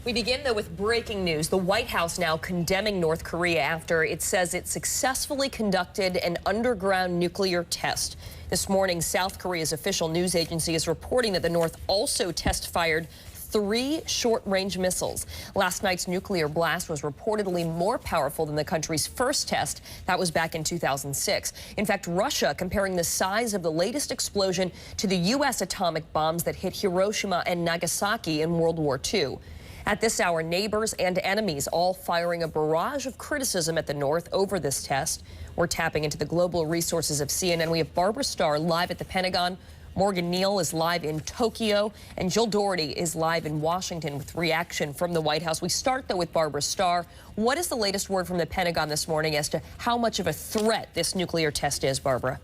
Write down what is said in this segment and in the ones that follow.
We begin, though, with breaking news. The White House now condemning North Korea after it says it successfully conducted an underground nuclear test. This morning, South Korea's official news agency is reporting that the North also test-fired 3 short-range missiles. Last night's nuclear blast was reportedly more powerful than the country's first test. That was back in 2006. In fact, Russia comparing the size of the latest explosion to the U.S. atomic bombs that hit Hiroshima and Nagasaki in World War II. At this hour, neighbors and enemies all firing a barrage of criticism at the North over this test. We're tapping into the global resources of CNN. We have Barbara Starr live at the Pentagon. Morgan Neal is live in Tokyo, and Jill Doherty is live in Washington with reaction from the White House. We start, though, with Barbara Starr. What is the latest word from the Pentagon this morning as to how much of a threat this nuclear test is, Barbara?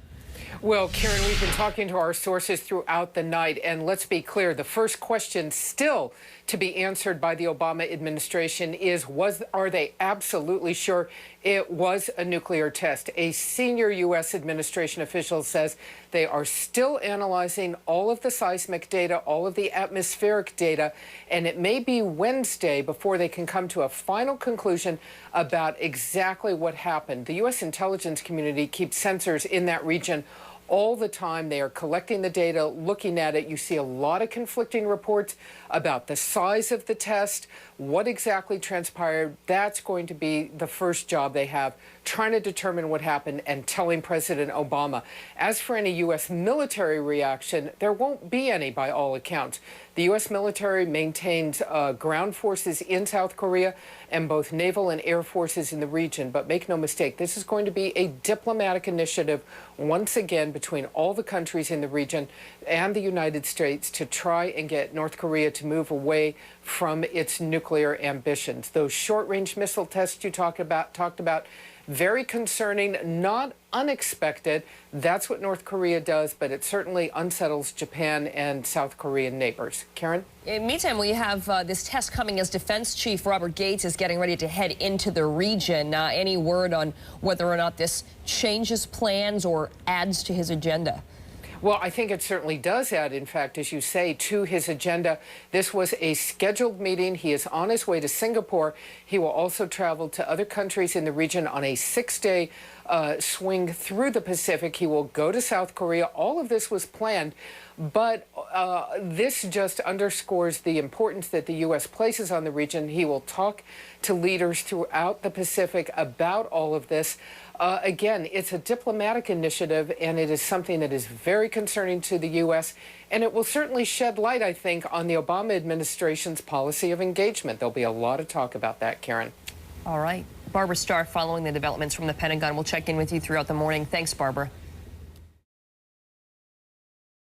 Well, Karen, we've been talking to our sources throughout the night, and let's be clear, the first question still to be answered by the Obama administration is, are they absolutely sure it was a nuclear test? A senior U.S. administration official says they are still analyzing all of the seismic data, all of the atmospheric data, and it may be Wednesday before they can come to a final conclusion about exactly what happened. The U.S. intelligence community keeps sensors in that region all the time. They are collecting the data, looking at it. You see a lot of conflicting reports about the size of the test, what exactly transpired. That's going to be the first job they have, trying to determine what happened and telling President Obama. As for any U.S. military reaction, there won't be any by all accounts. The U.S. military maintains ground forces in South Korea and both naval and air forces in the region. But make no mistake, this is going to be a diplomatic initiative once again between all the countries in the region and the United States to try and get North Korea to move away from its nuclear ambitions. Those short-range missile tests you talked about, very concerning, not unexpected. That's what North Korea does, but it certainly unsettles Japan and South Korean neighbors. Karen? In the meantime, we have this test coming as Defense Chief Robert Gates is getting ready to head into the region. Any word on whether or not this changes plans or adds to his agenda? Well, I think it certainly does add, in fact, as you say, to his agenda. This was a scheduled meeting. He is on his way to Singapore. He will also travel to other countries in the region on a 6-day swing through the Pacific. He will go to South Korea. All of this was planned, but this just underscores the importance that the U.S. places on the region. He will talk to leaders throughout the Pacific about all of this. Again, it's a diplomatic initiative, and it is something that is very concerning to the U.S., and it will certainly shed light, I think, on the Obama administration's policy of engagement. There'll be a lot of talk about that, Karen. All right. Barbara Starr, following the developments from the Pentagon. We'll check in with you throughout the morning. Thanks, Barbara.